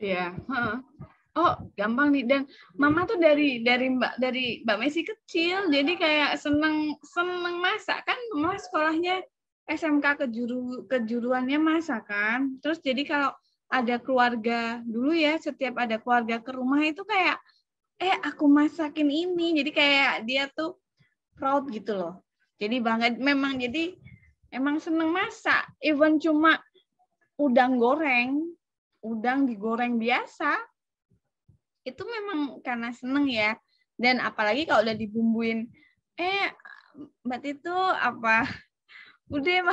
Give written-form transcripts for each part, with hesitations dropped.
Iya. Heeh. Oh, gampang nih. Dan Mama tuh dari Mbak Messi kecil, jadi kayak seneng masak kan. Mama sekolahnya SMK kejuruannya masak kan. Terus jadi kalau ada keluarga dulu ya, setiap ada keluarga ke rumah itu kayak aku masakin ini. Jadi kayak dia tuh proud gitu loh. Jadi banget memang, jadi emang seneng masak. Even cuma udang digoreng biasa, itu memang karena seneng ya. Dan apalagi kalau udah dibumbuin, Mbak itu apa, udah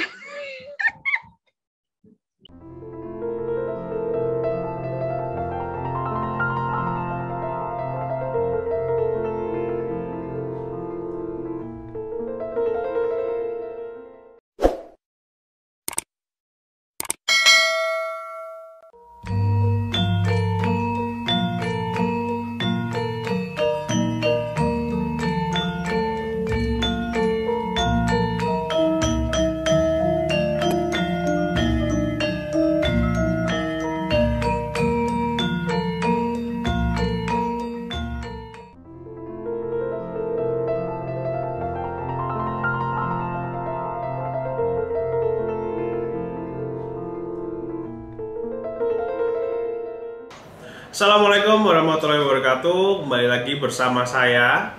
Assalamualaikum warahmatullahi wabarakatuh. Kembali lagi bersama saya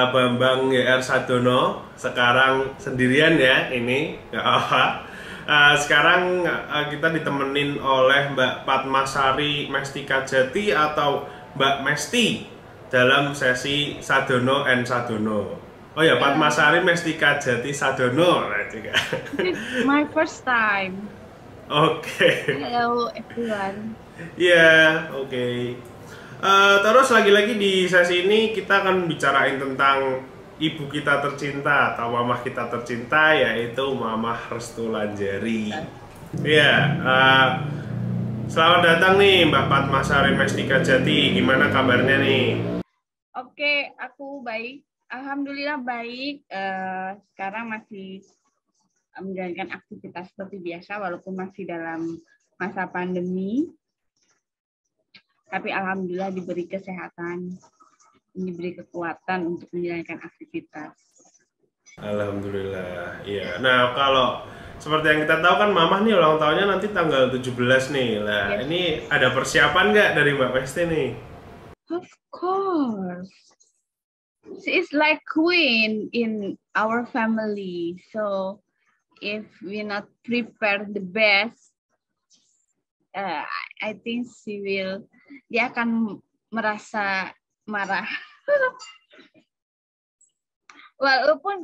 Bambang YR Sadono. Sekarang sendirian ya, ini nggak apa. Sekarang kita ditemenin oleh Mbak Padmasari Mestika Jati atau Mbak Mesti dalam sesi Sadono and Sadono. Oh ya, Padmasari Mestika Jati Sadono juga. my first time. Oke. Hello everyone. Iya, oke. Terus lagi-lagi di sesi ini kita akan bicarain tentang ibu kita tercinta atau mamah kita tercinta, yaitu Mamah Restu Lanjari. Iya, selamat datang nih Mbak Padmasari Mestika Jati. Gimana kabarnya nih? Oke, aku baik. Alhamdulillah baik. Sekarang masih menjalankan aktivitas seperti biasa walaupun masih dalam masa pandemi. Tapi alhamdulillah diberi kesehatan, diberi kekuatan untuk menjalankan aktivitas. Alhamdulillah, iya. Nah, kalau seperti yang kita tahu kan Mamah nih ulang tahunnya nanti tanggal 17 nih. Nah, Yes. ini ada persiapan nggak dari Mbak Mesti nih? Of course. She is like queen in our family. So if we not prepare the best, I think dia akan merasa marah. walaupun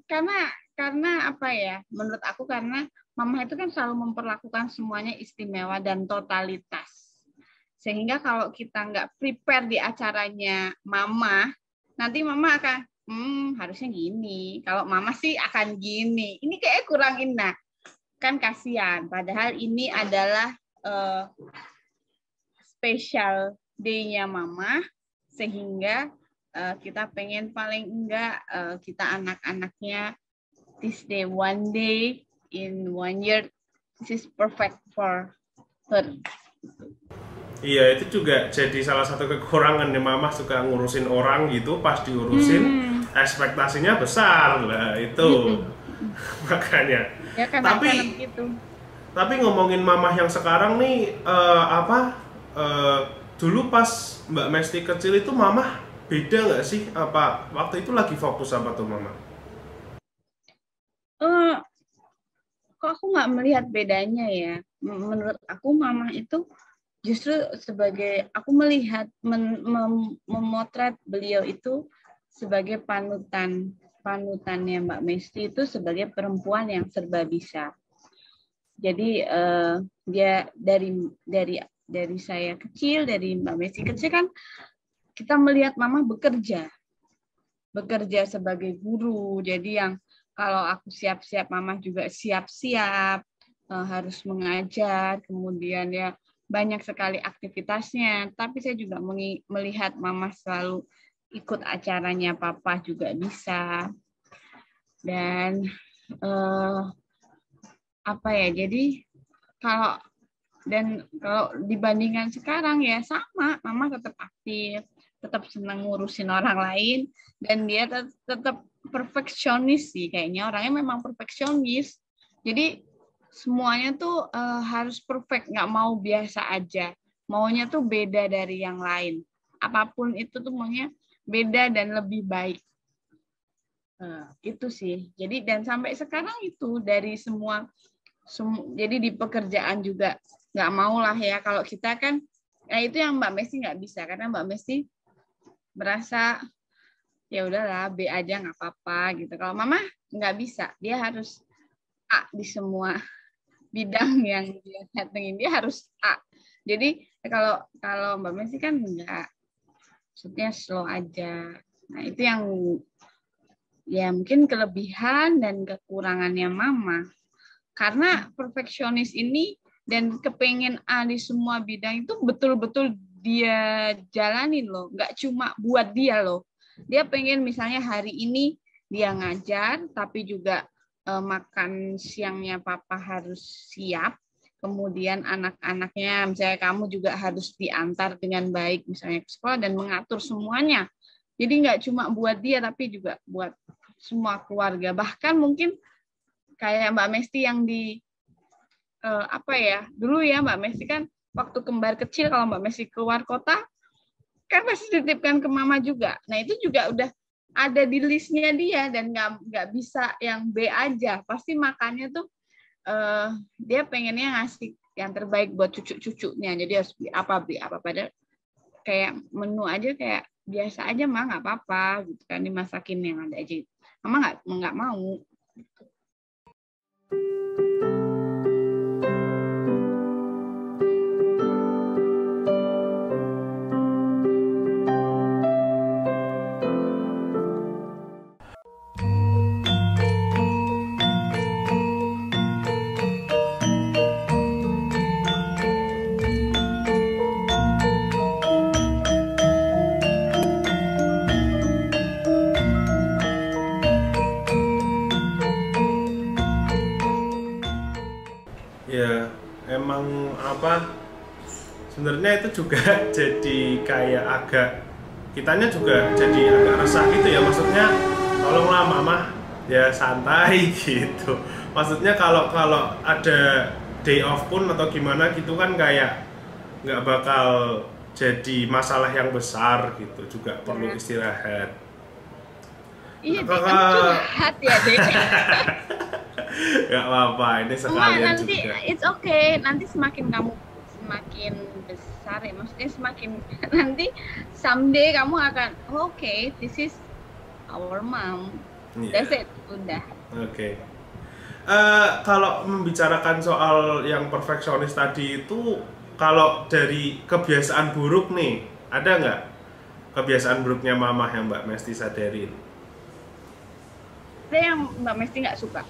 karena apa ya, menurut aku karena Mama itu kan selalu memperlakukan semuanya istimewa dan totalitas. Sehingga kalau kita nggak prepare di acaranya Mama, nanti Mama akan harusnya gini. Kalau Mama sih akan gini. Ini kayak kurang indah. Kan kasihan. Padahal ini adalah special day-nya Mama, sehingga kita pengen paling enggak kita anak-anaknya this day, one day in 1 year, this is perfect for her. Iya, itu juga jadi salah satu kekurangan nih, Mama suka ngurusin orang gitu, pas diurusin ekspektasinya besar lah itu. Makanya. Ya kan, Tapi ngomongin Mamah yang sekarang nih, dulu pas Mbak Mesti kecil itu Mamah beda nggak sih? Apa waktu itu lagi fokus apa tuh Mama? Kok aku nggak melihat bedanya ya? Menurut aku Mamah itu justru sebagai, aku melihat memotret beliau itu sebagai panutannya Mbak Mesti itu sebagai perempuan yang serba bisa. Jadi dia dari saya kecil, dari Mbak Mesti kecil kan kita melihat Mama bekerja sebagai guru. Jadi yang kalau aku siap-siap, Mama juga siap-siap, harus mengajar, kemudian ya banyak sekali aktivitasnya. Tapi saya juga melihat Mama selalu ikut acaranya Papa juga bisa. Dan jadi kalau Dan kalau dibandingkan sekarang ya sama, mama tetap aktif, tetap senang ngurusin orang lain, dan dia tetap perfeksionis sih, kayaknya orangnya memang perfeksionis. Jadi semuanya tuh harus perfect, nggak mau biasa aja. Maunya tuh beda dari yang lain. Apapun itu tuh maunya beda dan lebih baik. Itu sih. Jadi dan sampai sekarang itu dari semua jadi di pekerjaan juga nggak mau lah ya kalau kita kan, nah itu yang Mbak Messi nggak bisa karena Mbak Messi merasa ya udahlah B aja nggak apa-apa gitu. Kalau Mama nggak bisa, dia harus A di semua bidang yang dia datengin, dia harus A. Jadi kalau Mbak Messi kan enggak, maksudnya slow aja. Nah itu yang ya mungkin kelebihan dan kekurangannya Mama. Karena perfeksionis ini dan kepengen A di semua bidang itu betul-betul dia jalanin loh, nggak cuma buat dia loh. Dia pengen misalnya hari ini dia ngajar, tapi juga makan siangnya papa harus siap, kemudian anak-anaknya, misalnya kamu juga harus diantar dengan baik misalnya ke sekolah dan mengatur semuanya. Jadi nggak cuma buat dia, tapi juga buat semua keluarga. Bahkan mungkin kayak Mbak Mesti yang di dulu ya Mbak Mesti kan waktu kembar kecil kalau Mbak Mesti keluar kota kan pasti dititipkan ke mama juga. Nah itu juga udah ada di listnya dia dan nggak bisa yang B aja. Pasti makannya tuh dia pengennya ngasih yang terbaik buat cucu-cucunya. Jadi harus beli apa padahal kayak menu aja kayak biasa aja mah nggak apa-apa gitu kan, dimasakin yang ada aja. Mama nggak mau. Ya emang sebenarnya itu juga jadi kayak kitanya juga jadi agak resah gitu ya, maksudnya tolonglah mama ya santai gitu. Maksudnya kalau ada day off pun atau gimana gitu kan kayak nggak bakal jadi masalah yang besar gitu, juga perlu istirahat. Iya, kan curhat ya, Dek. Gak apa-apa, ini sekalian nanti juga. It's okay, nanti semakin kamu semakin besar ya, maksudnya semakin nanti someday kamu akan okay, this is our mom. That's it, udah. Oke. Kalau membicarakan soal yang perfeksionis tadi itu, kalau dari kebiasaan buruk nih, ada nggak kebiasaan buruknya mama yang Mbak Mesti sadarin? Ada yang Mbak Mesti nggak suka.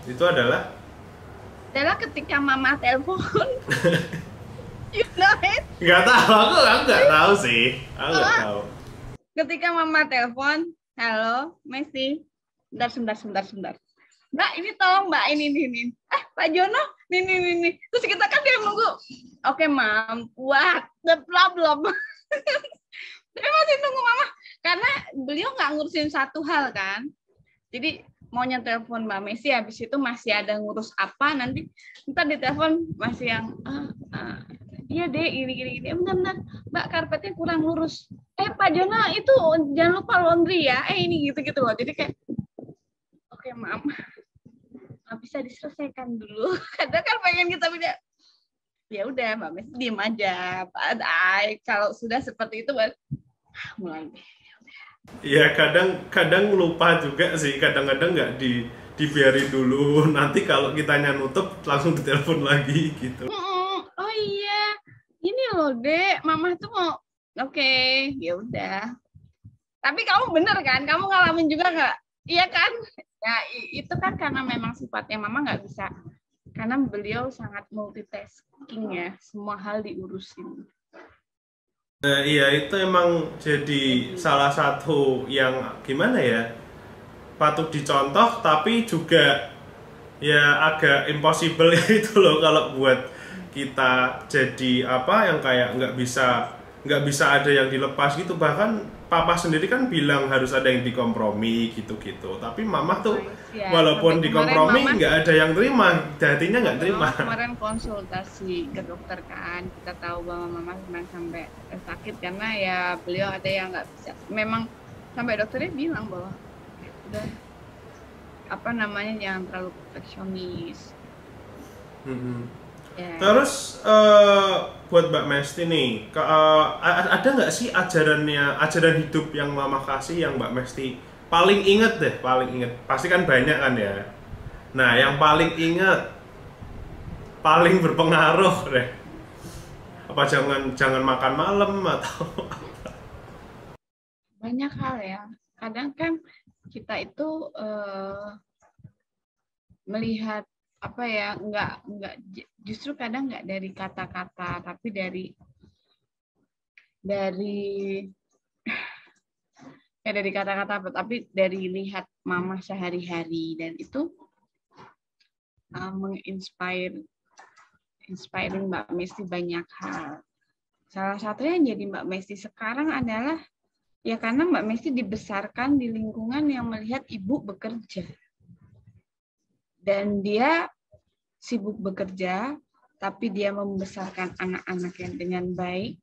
Itu adalah ketika mama telepon. You know it? Nggak tahu, aku nggak tahu sih. Aku nggak tahu. Ketika mama telepon, halo, Mesti, sebentar. Mbak, ini tolong Mbak, ini. Pak Jono, ini. Terus kita kan dia nunggu. Oke, Mam, what the problem? Tapi masih nunggu mama, karena beliau nggak ngurusin satu hal kan. Jadi maunya telepon Mbak Messi, habis itu masih ada ngurus apa, nanti ntar ditelepon masih yang iya deh gini. Bentar, Mbak karpetnya kurang lurus. Pak Jono itu jangan lupa laundry ya. Ini gitu loh. Jadi kayak oke, Mam. Bisa diselesaikan dulu. Kadang kan pengen kita punya. Ya udah, Mbak Messi diem aja. Kalau sudah seperti itu mulai. Ya kadang lupa juga sih, kadang-kadang nggak dibiarin dulu, nanti kalau kitanya nutup langsung ditelepon lagi gitu. Oh iya, ini loh Dek, Mama tuh mau, oke, ya udah. Tapi kamu bener kan, kamu ngalamin juga nggak? Iya kan? Ya itu kan karena memang sifatnya Mama nggak bisa, karena beliau sangat multitasking ya, semua hal diurusin. Nah, iya itu emang jadi salah satu yang gimana ya, patut dicontoh tapi juga ya agak impossible itu loh kalau buat kita jadi apa yang kayak nggak bisa ada yang dilepas gitu. Bahkan papa sendiri kan bilang harus ada yang dikompromi gitu-gitu, tapi mama tuh Ya, walaupun sampai kemarin dikompromi mama nggak ada yang terima, hatinya nggak terima. kemarin konsultasi ke dokter kan, kita tahu bahwa mama memang sampai sakit karena ya beliau ada yang nggak bisa. Memang sampai dokternya bilang bahwa udah apa namanya jangan terlalu perfeksionis. Ya. Terus buat Mbak Mesti nih, ada nggak sih ajaran hidup yang Mama kasih yang Mbak Mesti paling inget deh, paling inget? Pasti kan banyak kan ya. Nah, yang paling inget, paling berpengaruh deh. Apa jangan makan malam atau Banyak hal ya. Kadang kan kita itu melihat apa ya, nggak justru kadang nggak dari kata-kata, tapi dari kata-kata, tapi dari lihat mama sehari-hari, dan itu inspiring Mbak Mesti banyak hal. Salah satunya yang jadi Mbak Mesti sekarang adalah ya karena Mbak Mesti dibesarkan di lingkungan yang melihat ibu bekerja. Dan dia sibuk bekerja, tapi dia membesarkan anak-anaknya dengan baik,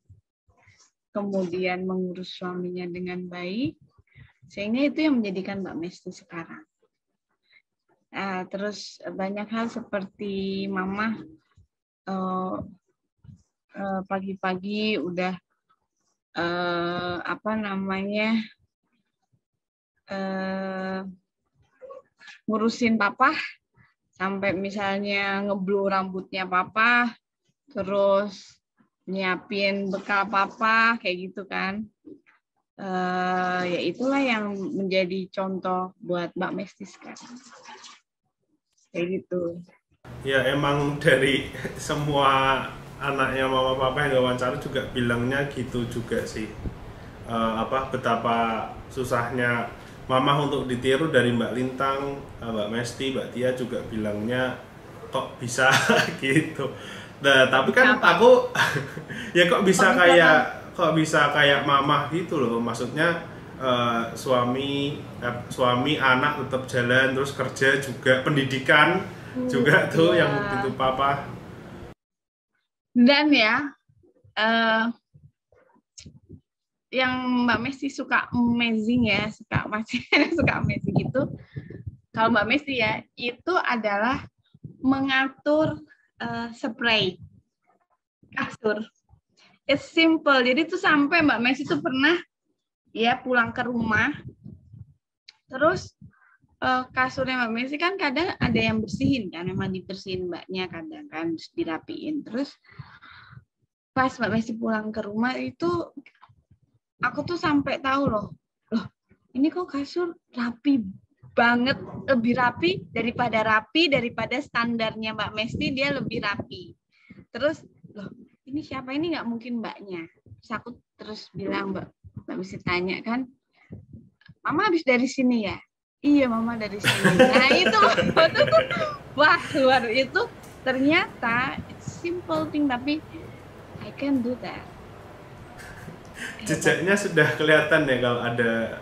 kemudian mengurus suaminya dengan baik, sehingga itu yang menjadikan Mbak Mesti sekarang. Terus banyak hal seperti mama pagi-pagi udah ngurusin papa, sampai misalnya ngeblow rambutnya papa, terus nyiapin bekal papa, kayak gitu kan. Ya itulah yang menjadi contoh buat Mbak Mesti sekarang. Kayak gitu. ya emang dari semua anaknya mama papa yang wawancara juga bilangnya gitu juga sih. Betapa susahnya mama untuk ditiru dari Mbak Lintang, Mbak Mesti, Mbak Tia juga bilangnya kok bisa gitu. Nah, tapi kan aku ya kok bisa kayak mama gitu loh. Maksudnya suami anak tetap jalan, terus kerja juga, pendidikan juga tuh yang itu papa. Dan ya yang Mbak Mesti suka amazing ya, suka amazing itu, kalau Mbak Mesti ya, itu adalah mengatur spray kasur. It's simple. Jadi tuh sampai Mbak Mesti tuh pernah ya pulang ke rumah, terus kasurnya Mbak Mesti kan kadang ada yang bersihin kan, memang dibersihin mbaknya kadang kan, terus dirapiin. Terus pas Mbak Mesti pulang ke rumah itu aku tuh sampai tahu loh ini kok kasur rapi banget, lebih rapi daripada standarnya Mbak Mesti, dia lebih rapi. Terus loh ini siapa, ini nggak mungkin mbaknya. Terus aku terus bilang, Mbak Mesti tanya kan, Mama habis dari sini ya? Iya Mama dari sini. Nah itu wah luar itu, ternyata it's simple thing tapi I can do that. Jejaknya sudah kelihatan ya kalau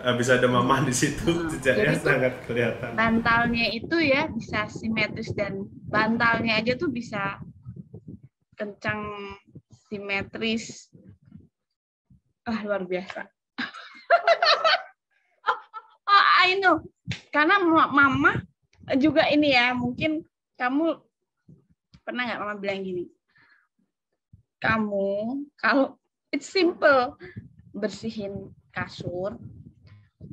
habis ada mama di situ, jejaknya sangat kelihatan. Bantalnya itu ya bisa simetris, dan bantalnya aja tuh bisa kencang, simetris. Luar biasa. I know. Karena mama juga ini ya, mungkin kamu pernah nggak mama bilang gini, kamu kalau it's simple, bersihin kasur,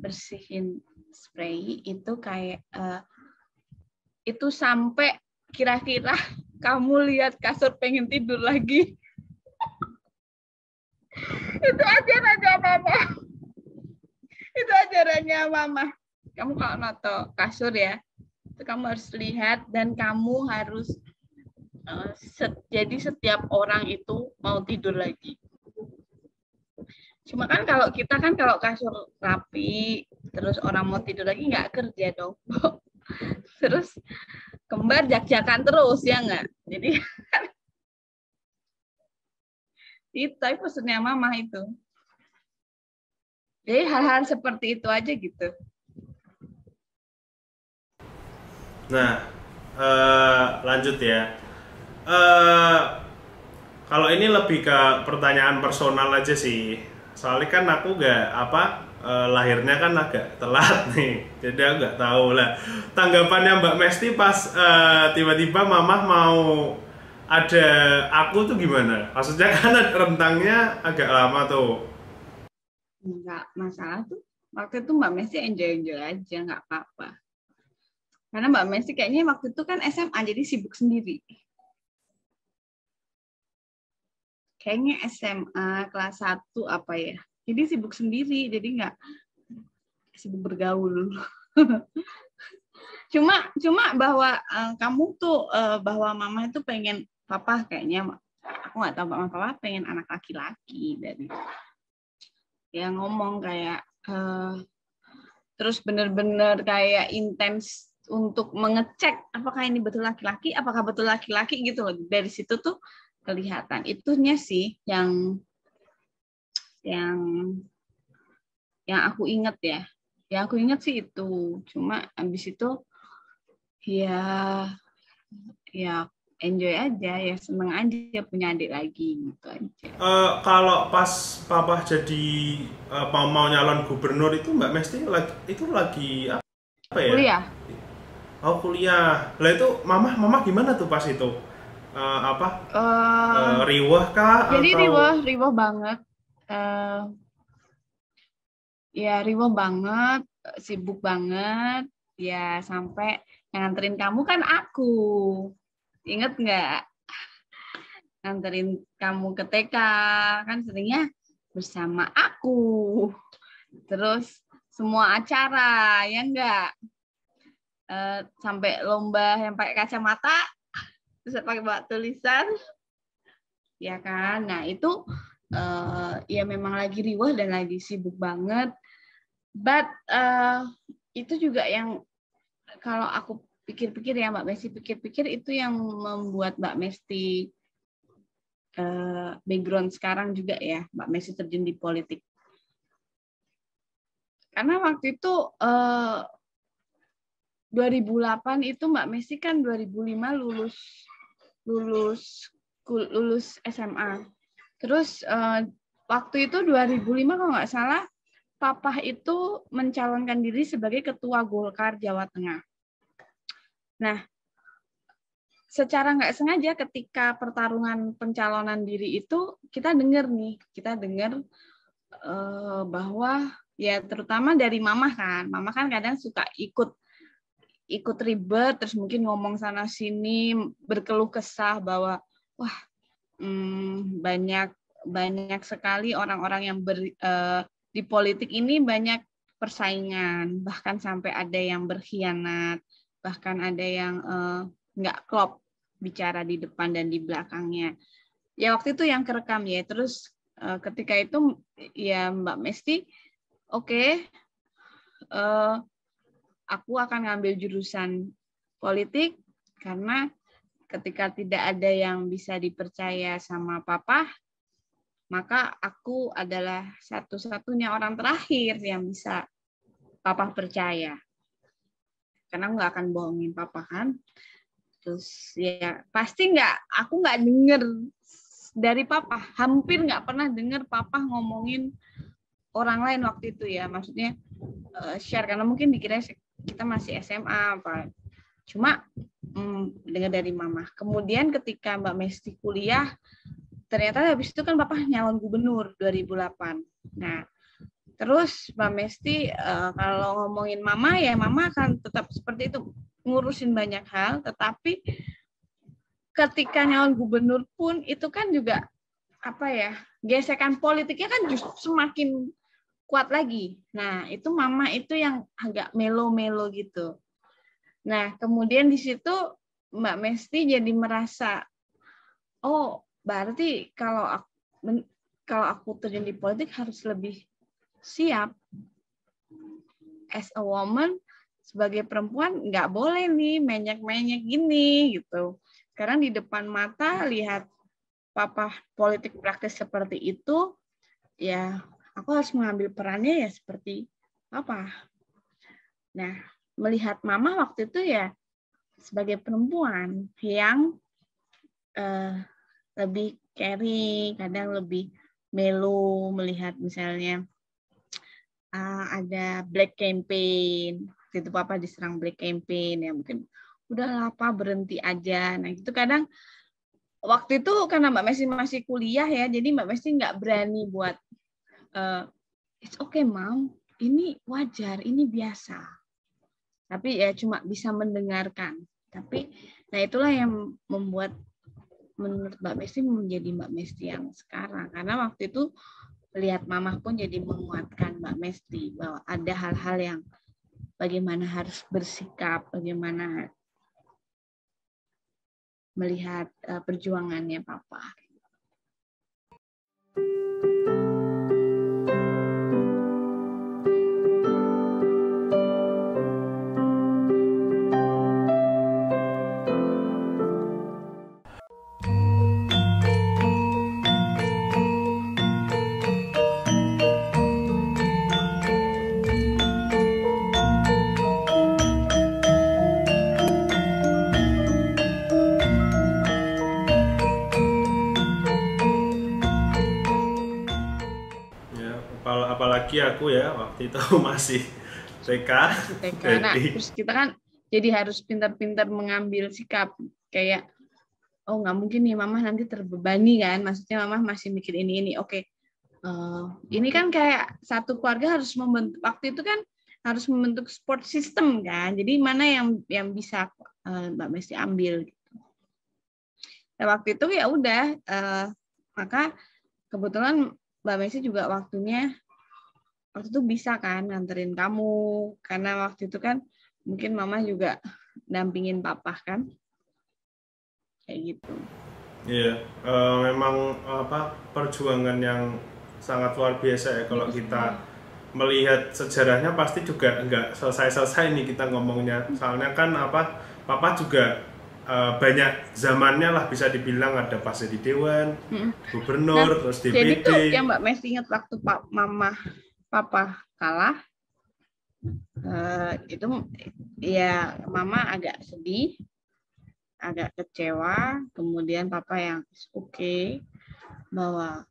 bersihin spray itu kayak itu sampai kira-kira kamu lihat kasur pengen tidur lagi. Itu ajarannya mama. Itu ajarannya mama. Kamu kalau nato kasur ya, itu kamu harus lihat, dan kamu harus jadi setiap orang itu mau tidur lagi. Cuma kan kalau kita kan kalau kasur rapi, terus orang mau tidur lagi nggak kerja dong. Terus kembar jak-jakan terus ya nggak? Jadi itu pesennya mama itu. Jadi hal-hal seperti itu aja gitu. Nah, lanjut ya. Kalau ini lebih ke pertanyaan personal aja sih. Soalnya kan aku lahirnya kan agak telat nih. Jadi aku nggak tahu lah. Tanggapannya Mbak Mesti pas tiba-tiba Mama mau ada aku tuh gimana? Maksudnya kan rentangnya agak lama tuh. Enggak masalah tuh. Waktu itu Mbak Messi enjoy aja, nggak apa-apa. Karena Mbak Messi kayaknya waktu itu kan SMA, jadi sibuk sendiri. Kayaknya SMA kelas 1 apa ya. Jadi sibuk sendiri, jadi nggak sibuk bergaul. Cuma bahwa kamu tuh bahwa mama itu pengen papa kayaknya aku nggak tahu papa pengen anak laki-laki dari yang ngomong kayak terus bener-bener kayak intens untuk mengecek apakah ini betul laki-laki, apakah betul laki-laki gitu loh. Dari situ tuh kelihatan. Itunya sih yang aku inget ya. Yang aku inget sih itu. Cuma habis itu ya enjoy aja, ya seneng aja punya adik lagi gitu aja. Kalau pas papa jadi mau nyalon gubernur itu Mbak Mesti lagi apa ya? Kuliah. Oh kuliah. Lah itu mama gimana tuh pas itu? Riwah kah Jadi atau? riwah banget. Ya riwah banget, sibuk banget. Ya sampai yang nganterin kamu kan aku. Ingat nggak? Nganterin kamu ke TK kan seringnya bersama aku. Terus semua acara ya enggak, sampai lomba yang pakai kacamata terus pakai bawa tulisan ya kan. Nah itu ya memang lagi riwah dan lagi sibuk banget, but itu juga yang kalau aku pikir-pikir ya Mbak Mesti pikir-pikir itu yang membuat Mbak Mesti background sekarang juga ya Mbak Mesti terjun di politik. Karena waktu itu 2008 itu Mbak Mesti kan 2005 lulus SMA. Terus waktu itu 2005 kalau nggak salah Papa itu mencalonkan diri sebagai ketua Golkar Jawa Tengah. Nah, secara nggak sengaja ketika pertarungan pencalonan diri itu kita dengar bahwa ya terutama dari mama kan kadang suka ikut ribet, terus mungkin ngomong sana sini, berkeluh kesah bahwa wah banyak sekali orang-orang yang di politik ini banyak persaingan, bahkan sampai ada yang berkhianat, bahkan ada yang nggak klop bicara di depan dan di belakangnya. Ya waktu itu yang kerekam ya. Terus ketika itu ya Mbak Mesti, oke, aku akan ngambil jurusan politik karena ketika tidak ada yang bisa dipercaya sama Papa, maka aku adalah satu-satunya orang terakhir yang bisa Papa percaya. Karena aku nggak akan bohongin Papa kan. Terus ya pasti aku nggak denger dari Papa, hampir nggak pernah denger Papa ngomongin orang lain waktu itu ya. Maksudnya share karena mungkin dikira kita masih SMA apa. Cuma dengar dari Mama. Kemudian ketika Mbak Mesti kuliah, ternyata habis itu kan Papa nyalon gubernur 2008. Nah, terus Mbak Mesti kalau ngomongin Mama ya Mama akan tetap seperti itu, ngurusin banyak hal, tetapi ketika nyalon gubernur pun itu kan juga gesekan politiknya kan justru semakin kuat lagi. Nah, itu Mama itu yang agak melo-melo gitu. Nah, kemudian di situ Mbak Mesti jadi merasa, oh, berarti kalau aku terjun di politik harus lebih siap as a woman, sebagai perempuan nggak boleh nih menyek-menyek gini gitu. Sekarang di depan mata lihat papa politik praktis seperti itu, ya aku harus mengambil perannya ya seperti apa. Nah, melihat mama waktu itu ya sebagai perempuan yang lebih caring, kadang lebih melo melihat misalnya ada black campaign, waktu itu papa diserang black campaign, ya mungkin udahlah apa berhenti aja. Nah itu kadang waktu itu karena Mbak Messi masih kuliah ya, jadi Mbak Messi nggak berani buat it's okay mom, ini wajar, ini biasa. Tapi ya cuma bisa mendengarkan. Tapi nah itulah yang membuat menurut Mbak Messi menjadi Mbak Messi yang sekarang. Karena waktu itu lihat mama pun jadi menguatkan Mbak Messi bahwa ada hal-hal yang bagaimana harus bersikap, bagaimana melihat perjuangannya papa. Apalagi aku ya waktu itu masih TK. Nah, terus kita kan jadi harus pintar-pintar mengambil sikap kayak oh nggak mungkin nih mama nanti terbebani kan, maksudnya mama masih mikir ini oke. Ini kan kayak satu keluarga harus membentuk, waktu itu kan harus membentuk support system kan, jadi mana yang bisa Mbak Messi ambil gitu. Nah, waktu itu ya udah maka kebetulan Mbak Messi juga waktu itu bisa kan nganterin kamu, karena waktu itu kan mungkin mama juga dampingin papa kan, kayak gitu. Iya, memang perjuangan yang sangat luar biasa ya kalau kita melihat sejarahnya, pasti juga nggak selesai nih kita ngomongnya, soalnya kan papa juga banyak zamannya lah bisa dibilang, ada pas di Dewan, Gubernur, terus DPD. Jadi tuh yang Mbak Messi ingat waktu papa kalah, itu ya mama agak sedih, agak kecewa, kemudian papa yang oke, bahwa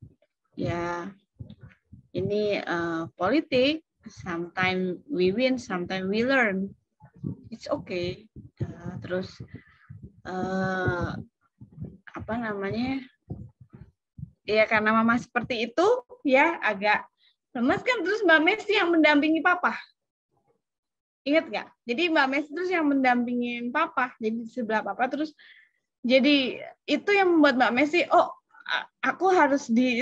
ya ini politik, sometimes we win, sometimes we learn, it's okay. Terus ya karena mama seperti itu ya agak lemas kan, terus Mbak Messi yang mendampingi papa. Ingat nggak? Jadi Mbak Messi terus yang mendampingin papa, jadi di sebelah papa, terus jadi itu yang membuat Mbak Messi, oh aku harus di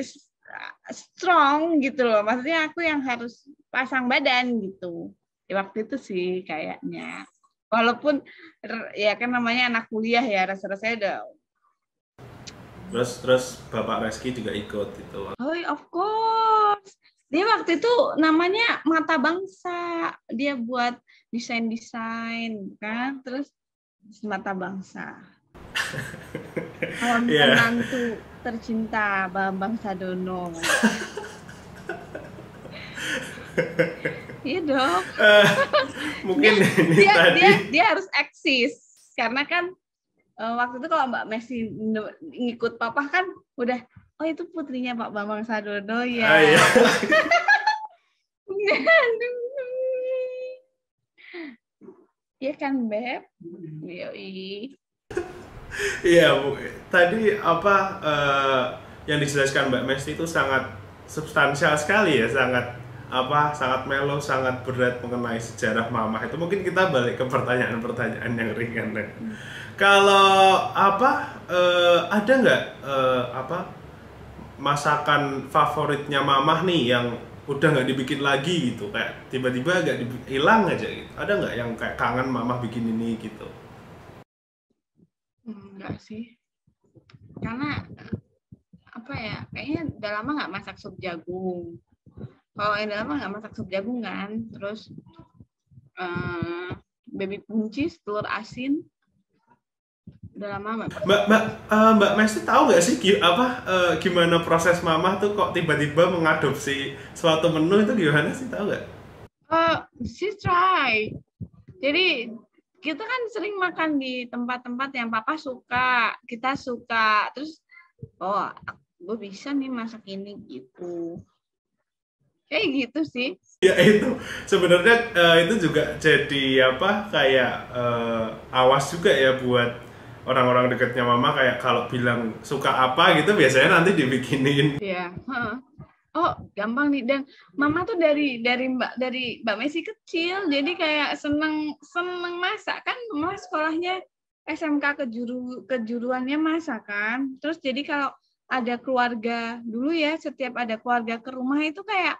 strong gitu loh, maksudnya aku yang harus pasang badan gitu. Di waktu itu sih kayaknya. Walaupun ya kan namanya anak kuliah ya, rasa-rasanya udah. Terus Bapak Reski juga ikut itu. Oh, of course. Dia waktu itu namanya Mata Bangsa. Dia buat desain-desain kan, terus Mata Bangsa. Menantu tercinta Bambang Sadono. Iya dong. Mungkin ini dia harus eksis karena kan waktu itu kalau Mbak Messi ngikut papa kan udah, oh itu putrinya Pak Bambang Sadono ya. Iya. Iya kan Beb? Yoi. Iya Bu, tadi yang dijelaskan Mbak Messi itu sangat substansial sekali ya, sangat melo, sangat berat mengenai sejarah mama itu. Mungkin kita balik ke pertanyaan-pertanyaan yang ringan. Kalau ada nggak masakan favoritnya mamah nih yang udah nggak dibikin lagi gitu, kayak tiba-tiba agak hilang aja gitu? Ada nggak yang kayak kangen mamah bikin ini gitu? Enggak sih, karena kayaknya udah lama nggak masak sup jagung. Kalau yang udah lama nggak masak sup jagung kan, terus baby buncis, telur asin. Udah lama nggak. Mbak Mesti tahu nggak sih gimana proses mama tuh kok tiba-tiba mengadopsi suatu menu itu gimana sih, tahu nggak? She's try. Jadi kita kan sering makan di tempat-tempat yang papa suka, kita suka. Terus, oh, gue bisa nih masak ini gitu. Kayak gitu sih. Ya itu sebenarnya itu juga jadi kayak awas juga ya buat orang-orang dekatnya mama, kayak kalau bilang suka apa gitu biasanya nanti dibikinin. Iya. Oh, gampang nih. Dan mama tuh dari Mbak Messi kecil, jadi kayak seneng masak kan. Mama sekolahnya SMK kejuruannya masak kan. Terus jadi kalau ada keluarga dulu ya, setiap ada keluarga ke rumah itu kayak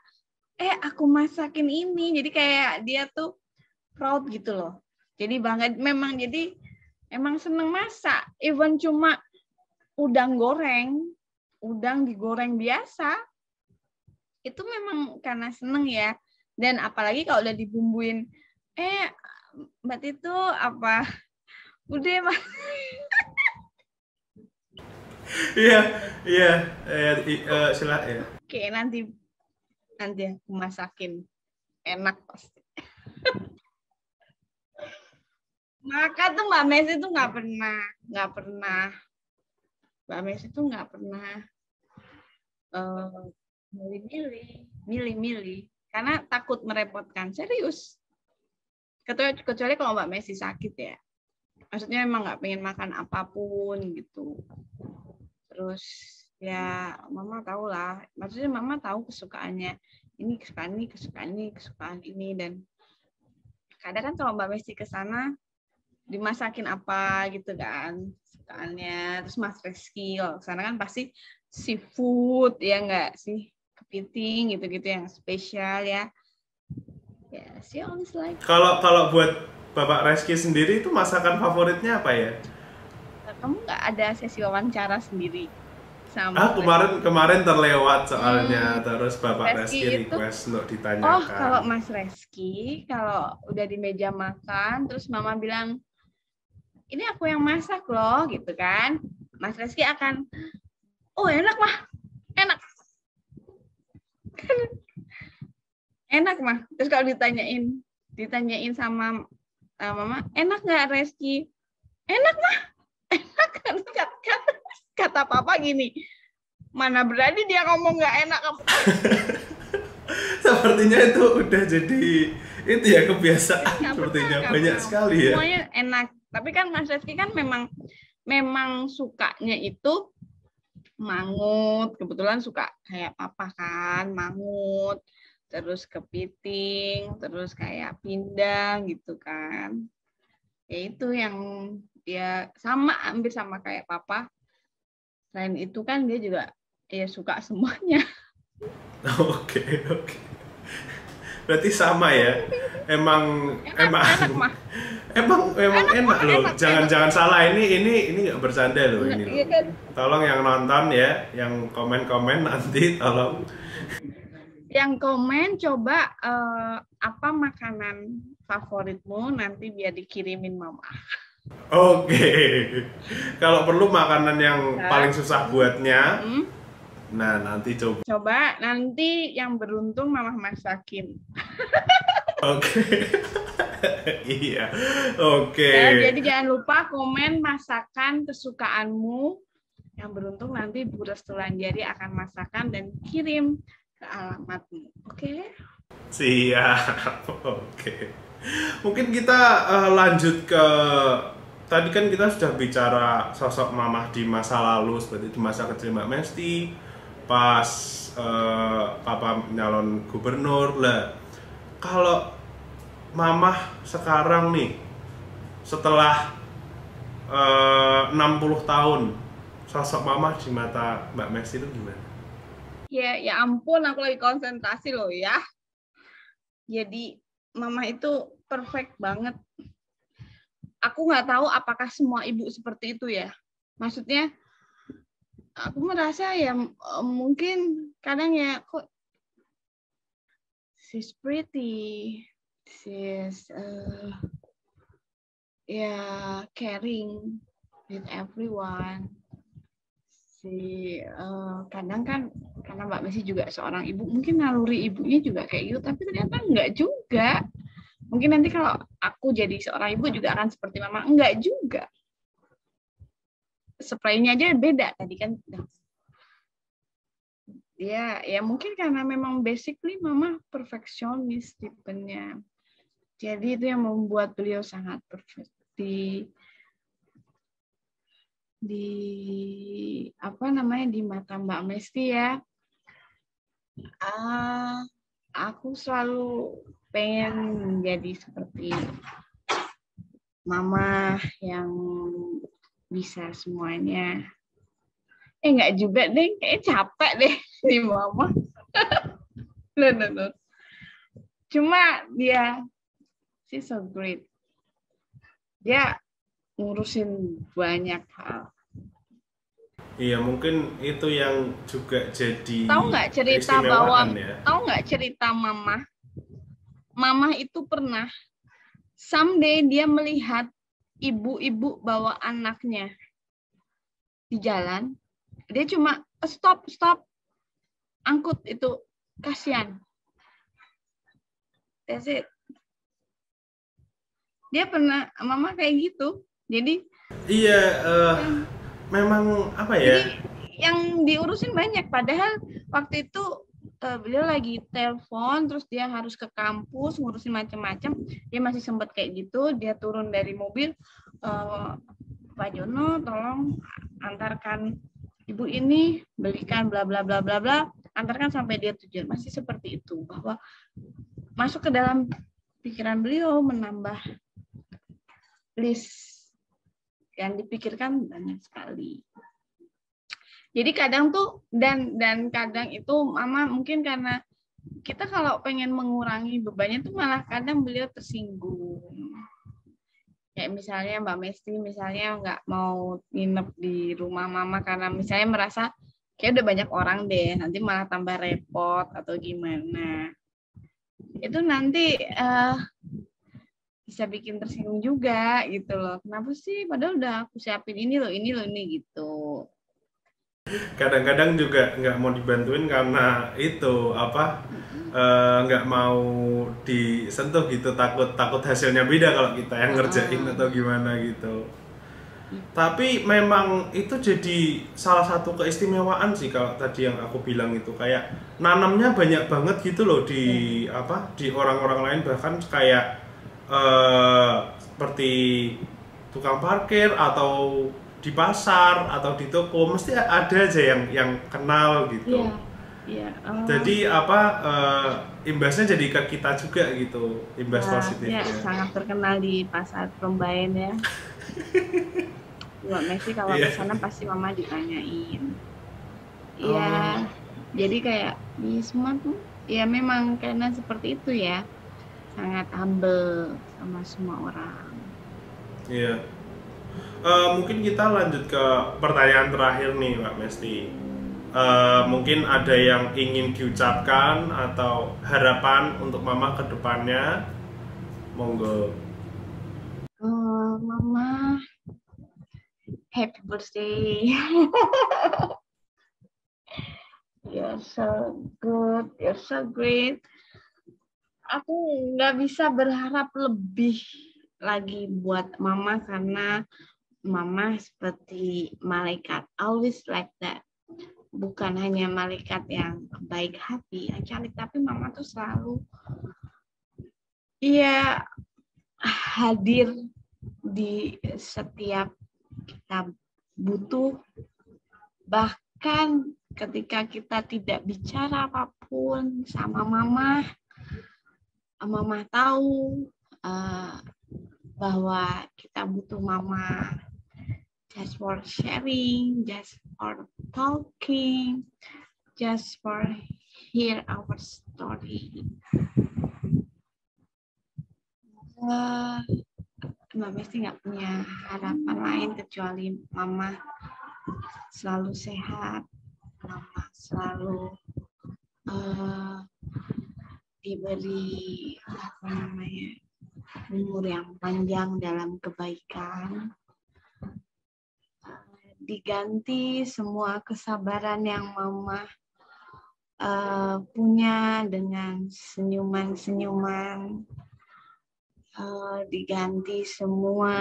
aku masakin ini. Jadi kayak dia tuh proud gitu loh. Jadi banget memang, jadi emang seneng masak. Even cuma udang digoreng biasa. Itu memang karena seneng ya. Dan apalagi kalau udah dibumbuin, Mbak itu apa? Udah, Mas. Iya, silakan ya. Oke, nanti aku masakin. Enak pasti. Maka tuh Mbak Messi tuh nggak pernah. Mbak Messi tuh nggak pernah milih karena takut merepotkan, serius. Kecuali kalau Mbak Messi sakit ya, maksudnya memang nggak pengen makan apapun gitu. Terus ya mama tahu lah, maksudnya mama tahu kesukaannya, ini kesukaan ini, dan kadang kan kalau Mbak Messi ke sana dimasakin apa gitu kan kesukaannya. Terus Mas Reski kalau ke sana kan pasti seafood ya nggak sih, kepiting gitu-gitu yang spesial ya. Ya, she always like. Kalau buat Bapak Reski sendiri itu masakan favoritnya apa ya? Kamu nggak ada sesi wawancara sendiri sama? Kemarin terlewat soalnya. Terus Bapak Reski request untuk ditanyakan. Oh, kalau Mas Reski kalau udah di meja makan terus mama bilang, ini aku yang masak loh gitu kan, Mas Reski akan, oh enak mah, enak mah. Terus kalau ditanyain sama mama, enak nggak Reski? Enak mah, enak kan. Kata papa gini, mana berani dia ngomong nggak enak. Sepertinya itu udah jadi itu ya kebiasaan. Sepertinya banyak sekali ya. Semuanya enak. Tapi kan Mas Reski kan memang sukanya itu mangut. Kebetulan suka kayak papa kan, mangut. Terus kepiting, terus kayak pindang gitu kan. Ya itu yang dia hampir sama kayak papa. Selain itu kan dia juga ya suka semuanya. Oke. Berarti sama ya. Emang enak loh. Jangan salah, ini nggak bercanda loh ini loh. Kan? Tolong yang nonton ya, yang komen nanti tolong. Yang komen coba apa makanan favoritmu, nanti biar dikirimin mama. Oke. Kalau perlu makanan yang paling susah buatnya. Nah, nanti coba nanti yang beruntung mama masakin. Oke. Iya. Oke. Ya, jadi jangan lupa komen masakan kesukaanmu. Yang beruntung nanti Bu Restulanjari akan masakan dan kirim ke alamatmu. Oke? Siap. Oke. Mungkin kita lanjut ke tadi kan kita sudah bicara sosok mamah di masa lalu, seperti di masa kecil Mbak Mesti, pas papa nyalon gubernur lah. Kalau mamah sekarang nih, setelah 60 tahun, sosok mamah di mata Mbak Mesti itu gimana? Ya ampun, aku lagi konsentrasi loh ya. Jadi mama itu perfect banget. Aku nggak tahu apakah semua ibu seperti itu ya. Maksudnya, aku merasa ya mungkin kadang ya kok she's pretty, she's ya caring with everyone. Kadang kan karena Mbak Messi juga seorang ibu, mungkin naluri ibunya juga kayak gitu, tapi ternyata enggak juga. Mungkin nanti kalau aku jadi seorang ibu juga akan seperti mama, enggak juga. Spraynya aja beda tadi kan. Ya mungkin karena memang basically mama perfeksionis tipenya. Jadi itu yang membuat beliau sangat perfect di mata Mbak Mesti ya. Aku selalu pengen menjadi seperti mama yang bisa semuanya. Enggak juga deh, kayak capek deh di mama. No. Cuma dia she's so great. Dia ngurusin banyak hal. Iya, mungkin itu yang juga jadi Tahu nggak cerita mama? Mama itu pernah someday dia melihat ibu-ibu bawa anaknya di jalan, dia cuma stop, angkut itu, kasihan. That's it. Dia pernah, mama kayak gitu. Jadi iya, memang apa ya? Jadi yang diurusin banyak, padahal waktu itu beliau lagi telepon, terus dia harus ke kampus ngurusin macam-macam. Dia masih sempat kayak gitu, dia turun dari mobil, Pak Jono tolong antarkan ibu ini, belikan bla bla bla bla bla, antarkan sampai dia tujuan. Masih seperti itu, bahwa masuk ke dalam pikiran beliau, menambah list yang dipikirkan banyak sekali. Jadi kadang tuh dan kadang itu mama mungkin karena kita kalau pengen mengurangi bebannya tuh malah kadang beliau tersinggung. Kayak misalnya Mbak Mesti misalnya nggak mau nginep di rumah mama karena misalnya merasa kayak udah banyak orang deh, nanti malah tambah repot atau gimana. Itu nanti bisa bikin tersinggung juga gitu loh. Kenapa sih? Padahal udah aku siapin ini loh gitu. Kadang-kadang juga nggak mau dibantuin karena itu nggak mau disentuh gitu, takut hasilnya beda kalau kita yang ngerjain atau gimana gitu. Tapi memang itu jadi salah satu keistimewaan sih kalau tadi yang aku bilang itu, kayak nanamnya banyak banget gitu loh di di orang-orang lain, bahkan kayak seperti tukang parkir atau di pasar atau di toko mesti ada aja yang kenal gitu. Iya. Jadi imbasnya jadi ke kita juga gitu, imbas positifnya. Ya, sangat terkenal di pasar Trombaen ya. Mbak Messi kalau ke sana pasti mama ditanyain. Iya. Jadi kayak di semua tuh ya memang karena seperti itu ya. Sangat humble sama semua orang. Iya. Mungkin kita lanjut ke pertanyaan terakhir nih Mbak Mesti. Mungkin ada yang ingin diucapkan atau harapan untuk mama ke depannya, monggo. Mama, happy birthday. You're so good, you're so great. Aku nggak bisa berharap lebih lagi buat mama karena mama seperti malaikat, always like that. Bukan hanya malaikat yang baik hati, yang cantik, tapi mama tuh selalu hadir di setiap kita butuh, bahkan ketika kita tidak bicara apapun sama mama tahu bahwa kita butuh mama just for sharing, just for talking, just for hear our story. Mbak Mesti nggak punya harapan lain kecuali mama selalu sehat, mama selalu diberi umur yang panjang dalam kebaikan. Diganti semua kesabaran yang Mama punya dengan senyuman-senyuman. Diganti semua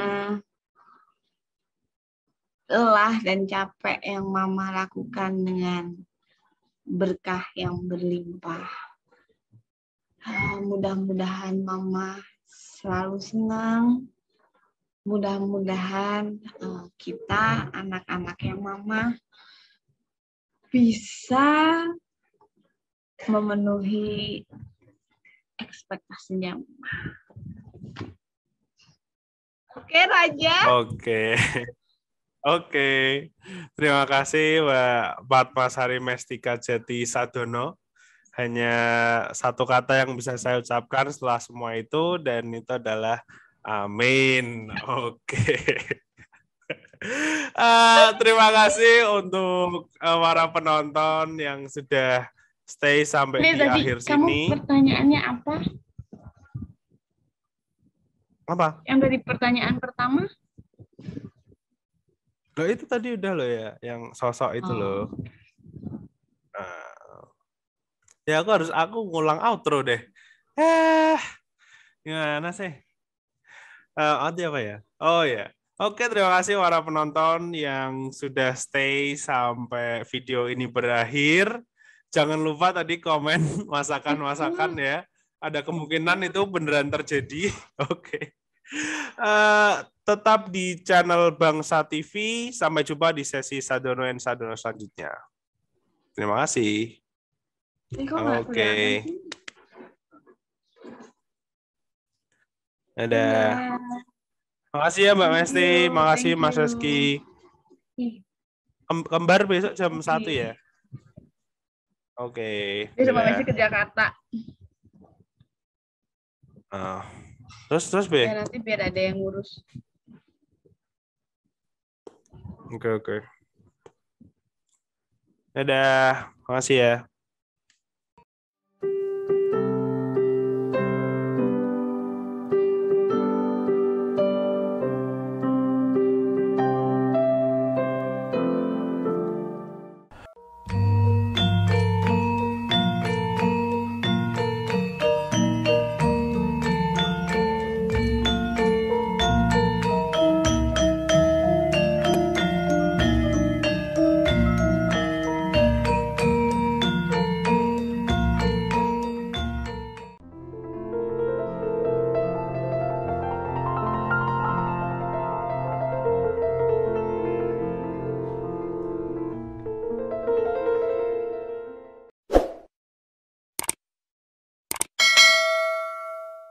lelah dan capek yang Mama lakukan dengan berkah yang berlimpah. Mudah-mudahan Mama selalu senang. Mudah-mudahan kita, anak-anaknya Mama, bisa memenuhi ekspektasinya Mama. Oke, Raja. Oke. Terima kasih Mbak Padmasari Mestika Jati Sadono. Hanya satu kata yang bisa saya ucapkan setelah semua itu, dan itu adalah amin. Oke. Terima kasih untuk para penonton yang sudah stay sampai di tadi, akhir kamu sini. Pertanyaannya apa? Apa? Yang dari pertanyaan pertama? Loh, itu tadi udah loh ya, yang sosok itu loh. Ya aku ngulang outro deh. Gimana sih? Apa ya? Oh ya. Oke, terima kasih para penonton yang sudah stay sampai video ini berakhir. Jangan lupa tadi komen masakan-masakan ya. Ada kemungkinan itu beneran terjadi. Oke. Tetap di channel Bangsa TV. Sampai jumpa di sesi Sadono and Sadono selanjutnya. Terima kasih. Oke. Dadah. Makasih ya Mbak Mesti, makasih Mas Reski. Kembar besok jam 1 ya? Oke. Besok Mbak Mesti ke Jakarta. Terus B? Ya nanti biar ada yang ngurus. Oke. Dadah. Makasih ya.